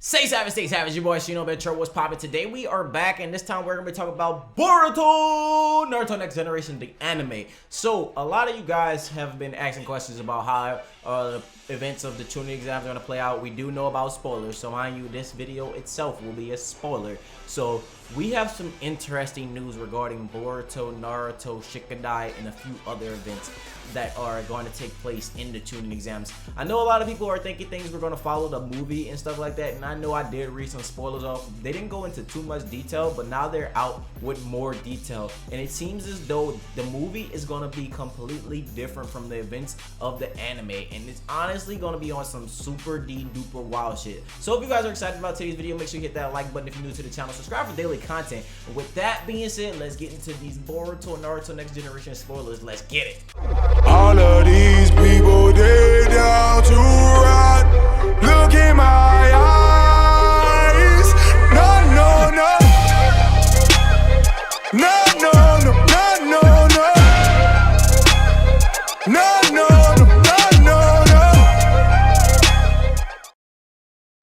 Stay savage, your boy ShinoBeenTrill. What's poppin'? Today we are back, and this time we're gonna be talking about Boruto Naruto Next Generation, the anime. So a lot of you guys have been asking questions about how the events of the Chunin exams are gonna play out. We do know about spoilers, so mind you, this video itself will be a spoiler. So we have some interesting news regarding Boruto, Naruto, Shikadai, and a few other events that are going to take place in the Chunin exams. I know a lot of people are thinking things were going to follow the movie and stuff like that, and I know I did read some spoilers off. They didn't go into too much detail, but now they're out with more detail, and it seems as though the movie is going to be completely different from the events of the anime, and it's honestly going to be on some super duper wild shit. So if you guys are excited about today's video, make sure you hit that like button if you're new to the channel, subscribe for daily content. And with that being said, let's get into these Boruto Naruto Next Generation spoilers. Let's get it. All of these people, they down to rot. Look in my eyes. No, no, no. No, no, no, no, no, no. No, no, no, no, no, no.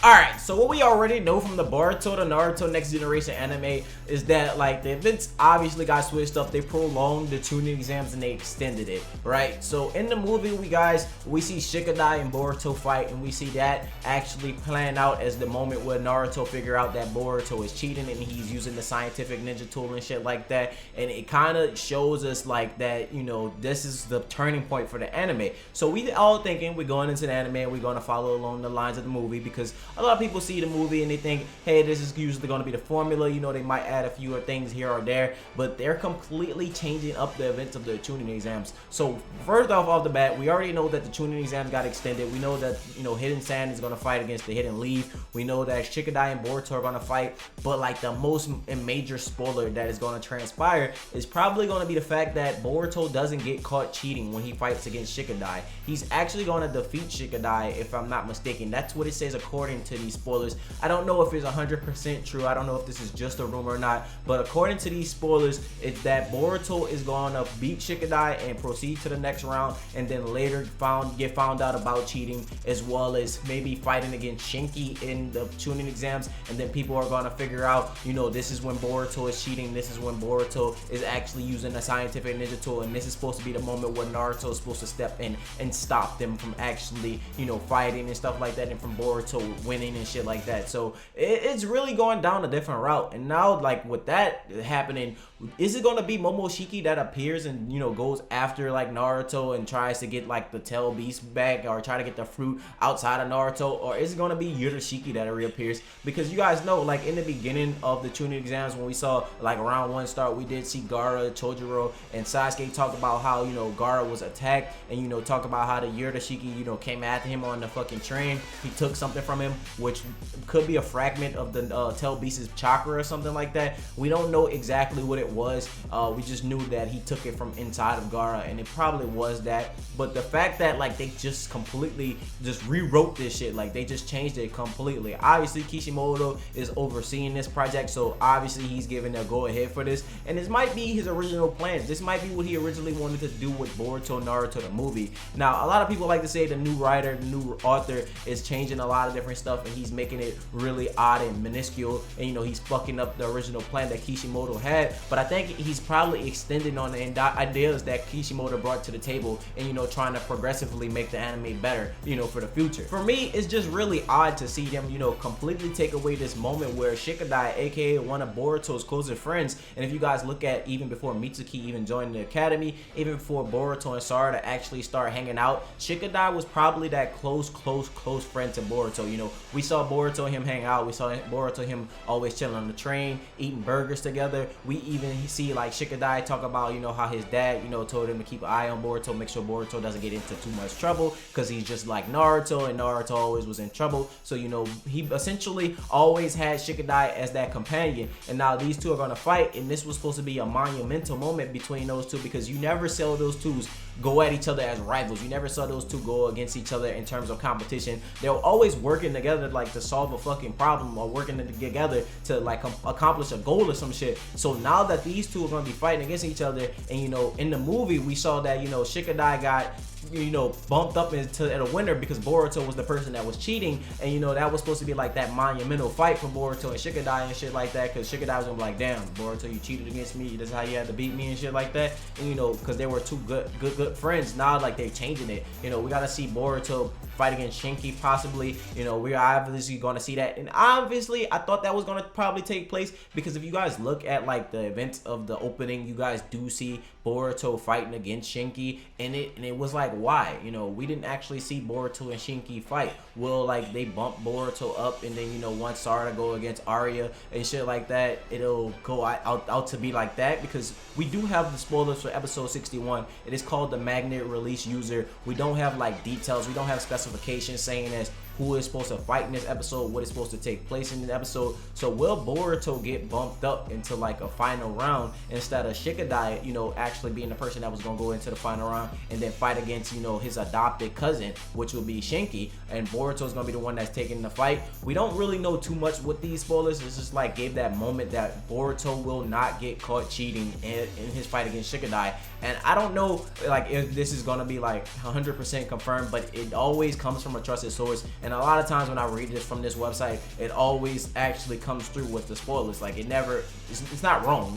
Alright, so what we already know from the Boruto to Naruto Next Generation anime is that, like, the events obviously got switched up. They prolonged the Chunin exams and they extended it, right? So in the movie, we see Shikadai and Boruto fight, and we see that actually plan out as the moment where Naruto figure out that Boruto is cheating and he's using the scientific ninja tool and shit like that. And it kind of shows us like that, you know, this is the turning point for the anime. So we all thinking we're going into the anime and we're going to follow along the lines of the movie, because a lot of people see the movie and they think, hey, this is usually going to be the formula. You know, they might add a few things here or there, but they're completely changing up the events of the Chunin exams. So first off the bat, we already know that the Chunin exams got extended. We know that, you know, Hidden Sand is going to fight against the Hidden Leaf. We know that Shikadai and Boruto are going to fight, but like the most and major spoiler that is going to transpire is probably going to be the fact that Boruto doesn't get caught cheating when he fights against Shikadai. He's actually going to defeat Shikadai, if I'm not mistaken. That's what it says according to these spoilers. I don't know if it's 100% true. I don't know if this is just a rumor or not, but according to these spoilers, it's that Boruto is going to beat Shikadai and proceed to the next round, and then later get found out about cheating, as well as maybe fighting against Shinki in the Chunin exams, and then people are going to figure out, you know, this is when Boruto is cheating, this is when Boruto is actually using a scientific ninja tool, and this is supposed to be the moment where Naruto is supposed to step in and stop them from actually, you know, fighting and stuff like that, and from Boruto winning and shit like that. So it's really going down a different route. And now, like, with that happening, is it going to be Momoshiki that appears and, you know, goes after like Naruto and tries to get like the tail beast back, or try to get the fruit outside of Naruto? Or is it going to be Yurashiki that reappears? Because you guys know, like, in the beginning of the Chunin exams, when we saw like round one start, we did see Gaara, Chojuro, and Sasuke talk about how, you know, Gaara was attacked, and, you know, talk about how the Yurashiki, you know, came after him on the fucking train. He took something from him, which could be a fragment of the tail beast's chakra or something like that. We don't know exactly what it was. We just knew that he took it from inside of Gaara, and it probably was that. But the fact that, like, they just completely just rewrote this shit, like they just changed it completely. Obviously Kishimoto is overseeing this project, so obviously he's giving a go ahead for this, and this might be his original plans. This might be what he originally wanted to do with Boruto Naruto the movie. Now, a lot of people like to say the new writer, the new author is changing a lot of different stuff, and he's making it really odd and minuscule, and, you know, he's fucking up the original plan that Kishimoto had. But I think he's probably extending on the ideas that Kishimoto brought to the table, and, you know, trying to progressively make the anime better, you know, for the future. For me, it's just really odd to see them, you know, completely take away this moment where Shikadai, aka one of Boruto's closest friends, and if you guys look at even before Mitsuki even joined the academy, even before Boruto and Sarada actually start hanging out, Shikadai was probably that close friend to Boruto. You know, we saw Boruto and him hang out. We saw Boruto and him always chilling on the train, eating burgers together. We even see like Shikadai talk about, you know, how his dad, you know, told him to keep an eye on Boruto, make sure Boruto doesn't get into too much trouble, because he's just like Naruto, and Naruto always was in trouble. So, you know, he essentially always had Shikadai as that companion, and now these two are going to fight, and this was supposed to be a monumental moment between those two, because you never saw those two go at each other as rivals. You never saw those two go against each other in terms of competition. They were always working together, like, to solve a fucking problem, or working together to like accomplish a goal or some shit. So now that these two are going to be fighting against each other, and, you know, in the movie we saw that, you know, Shikadai got bumped up into a winner because Boruto was the person that was cheating, and that was supposed to be like that monumental fight for Boruto and Shikadai and shit like that, because Shikadai was gonna be like, damn, Boruto, you cheated against me, this is how you had to beat me and shit like that. And because they were two good friends. Now like they're changing it. We gotta see Boruto fight against Shinki possibly. We're obviously gonna see that, and obviously I thought that was gonna probably take place, because if you guys look at like the events of the opening, you guys do see Boruto fighting against Shinki, and it was like, why? We didn't actually see Boruto and Shinki fight. Will like they bump Boruto up, and then once Sarada go against Arya and shit like that, it'll go out to be like that? Because we do have the spoilers for episode 61. It is called the Magnet Release User. We don't have like details, we don't have specifications saying as who is supposed to fight in this episode, what is supposed to take place in the episode. So will Boruto get bumped up into like a final round instead of Shikadai, actually being the person that was gonna go into the final round and then fight against, his adopted cousin, which will be Shinki, and Boruto's gonna be the one that's taking the fight. We don't really know too much with these spoilers. It's just like gave that moment that Boruto will not get caught cheating in his fight against Shikadai. And I don't know like if this is gonna be like 100% confirmed, but it always comes from a trusted source. And a lot of times when I read this from this website, it always actually comes through with the spoilers. Like it's not wrong.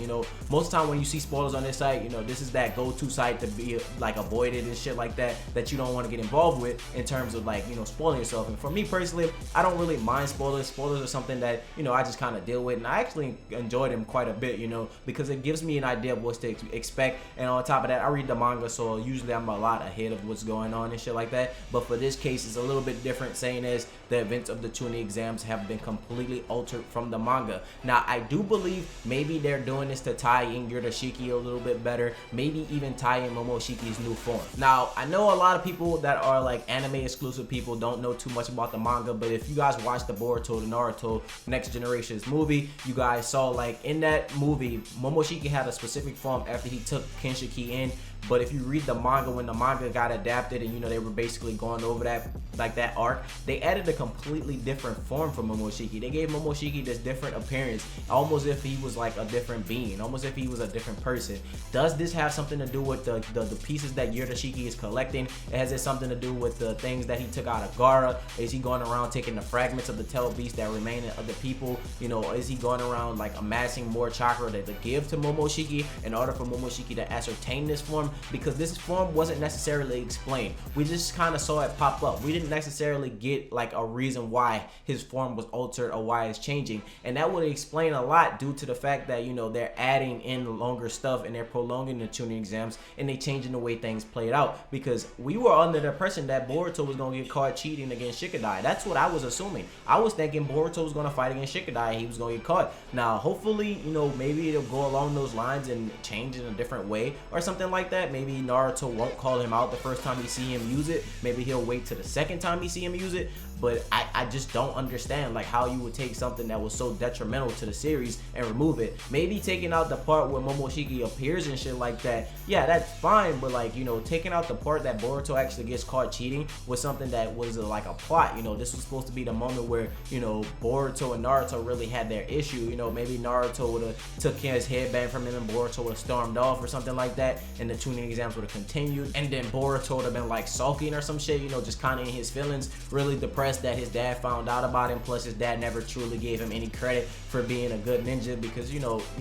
Most of the time when you see spoilers on this site, this is that go-to site to be like avoided and shit like that you don't want to get involved with in terms of like spoiling yourself. And for me personally, I don't really mind spoilers. Spoilers are something that I just kind of deal with, and I actually enjoy them quite a bit, because it gives me an idea of what to expect. And on top of that, I read the manga, so usually I'm a lot ahead of what's going on and shit like that. But for this case, it's a little bit different, saying as the events of the Chunin exams have been completely altered from the manga. Now, I do believe maybe they're doing this to tie in Yurashiki a little bit better, maybe even tie in Momoshiki's new form. Now, I know a lot of people that are like anime exclusive people don't know too much about the manga, but if you guys watched the Boruto Naruto Next Generations movie, you guys saw like in that movie, Momoshiki had a specific form after he took Kinshiki in. But if you read the manga, when the manga got adapted and they were basically going over that like that arc, they added a completely different form for Momoshiki. They gave Momoshiki this different appearance, almost if he was like a different being, almost if he was a different person. Does this have something to do with the pieces that Yurashiki is collecting? Has it something to do with the things that he took out of Gaara? Is he going around taking the fragments of the Tail Beast that remain in other people? Is he going around like amassing more chakra to give to Momoshiki in order for Momoshiki to ascertain this form? Because this form wasn't necessarily explained. We just kind of saw it pop up. We didn't necessarily get like a reason why his form was altered or why it's changing, and that would explain a lot due to the fact that they're adding in longer stuff and they're prolonging the Chunin exams and they changing the way things played out. Because we were under the impression that Boruto was gonna get caught cheating against Shikadai. That's what I was assuming. I was thinking Boruto was gonna fight against Shikadai and he was gonna get caught. Now hopefully maybe it'll go along those lines and change in a different way or something like that. Maybe Naruto won't call him out the first time he see him use it. Maybe he'll wait to the second time he see him use it. But I just don't understand like how you would take something that was so detrimental to the series and remove it. Maybe taking out the part where Momoshiki appears and shit like that, yeah, that's fine. But like taking out the part that Boruto actually gets caught cheating was something that was like a plot. This was supposed to be the moment where Boruto and Naruto really had their issue. Maybe Naruto would have took his headband from him and Boruto would have stormed off or something like that, and the Chunin exams would have continued, and then Boruto would have been like sulking or some shit, just kind of in his feelings, really depressed that his dad found out about him. Plus his dad never truly gave him any credit for being a good ninja, because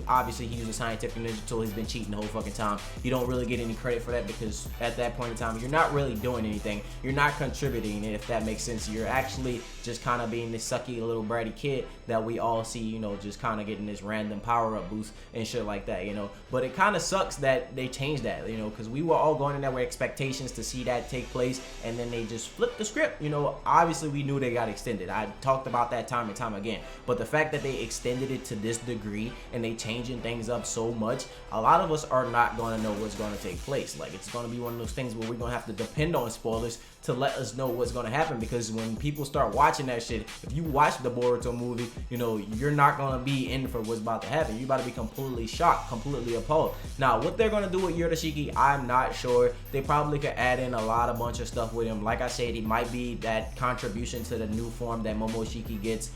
obviously he used a scientific ninja tool. He's been cheating the whole fucking time. You don't really get any credit for that, because at that point in time you're not really doing anything. You're not contributing, if that makes sense. You're actually just kind of being this sucky little bratty kid that we all see, just kind of getting this random power up boost and shit like that, but it kind of sucks that they changed that, because we were all going in there with expectations to see that take place, and then they just flipped the script. Obviously we knew they got extended. I talked about that time and time again, but the fact that they extended it to this degree and they changing things up so much, a lot of us are not going to know what's going to take place. Like, it's going to be one of those things where we're going to have to depend on spoilers to let us know what's gonna happen, because when people start watching that shit, if you watch the Boruto movie, you know, you're not gonna be in for what's about to happen. You're about to be completely shocked, completely appalled. Now, what they're gonna do with Yorushiki, I'm not sure. They probably could add in a bunch of stuff with him. Like I said, he might be that contribution to the new form that Momoshiki gets,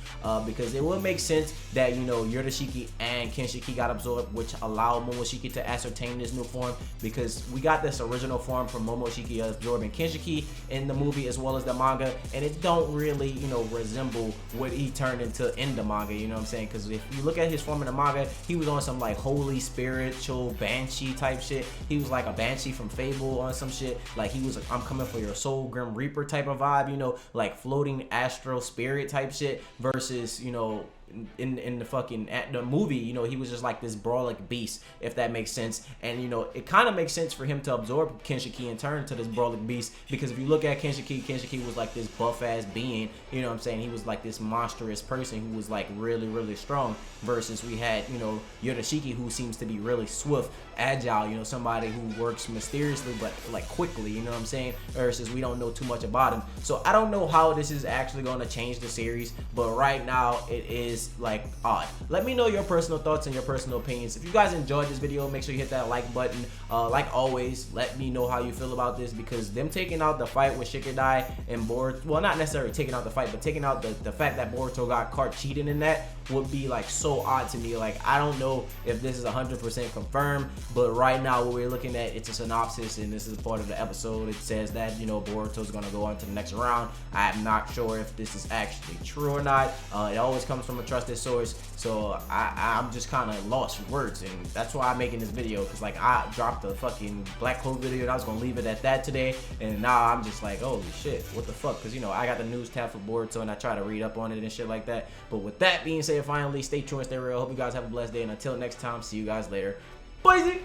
because it would make sense that, you know, Yorushiki and Kinshiki got absorbed, which allowed Momoshiki to ascertain this new form, because we got this original form from Momoshiki absorbing Kinshiki in the movie as well as the manga, and it don't really, you know, resemble what he turned into in the manga, you know what I'm saying? Because if you look at his form in the manga, he was on some like holy spiritual banshee type shit. He was like a banshee from Fable on some shit. Like he was, I'm coming for your soul, Grim Reaper type of vibe, you know, like floating astral spirit type shit, versus, you know, in the fucking the movie, you know, he was just like this brawling beast, if that makes sense. And you know, it kind of makes sense for him to absorb Kinshiki and turn to this brawling beast, because if you look at Kinshiki was like this buff ass being, you know what I'm saying? He was like this monstrous person who was like really strong, versus we had, you know, Yorushiki, who seems to be really swift, agile, you know, somebody who works mysteriously but like quickly, you know what I'm saying? Versus we don't know too much about him. So I don't know how this is actually going to change the series, but right now it is like odd. Let me know your personal thoughts and your personal opinions. If you guys enjoyed this video, make sure you hit that like button. Like always, let me know how you feel about this, because them taking out the fight with Shikadai and Boruto, well, not necessarily taking out the fight, but taking out the fact that Boruto got caught cheating in that would be like so odd to me. Like, I don't know if this is 100% confirmed, but right now what we're looking at, it's a synopsis, and this is part of the episode. It says that, you know, Boruto's gonna go on to the next round. I'm not sure if this is actually true or not. It always comes from a trusted source, so I'm just kind of lost for words, and that's why I'm making this video, because like I dropped the fucking Black Cloak video and I was gonna leave it at that today, and now I'm just like, holy shit, what the fuck? Because, you know, I got the news tab for Boruto and I try to read up on it and shit like that. But with that being said, finally, stay true and stay real. Hope you guys have a blessed day, and until next time, see you guys later. Bye.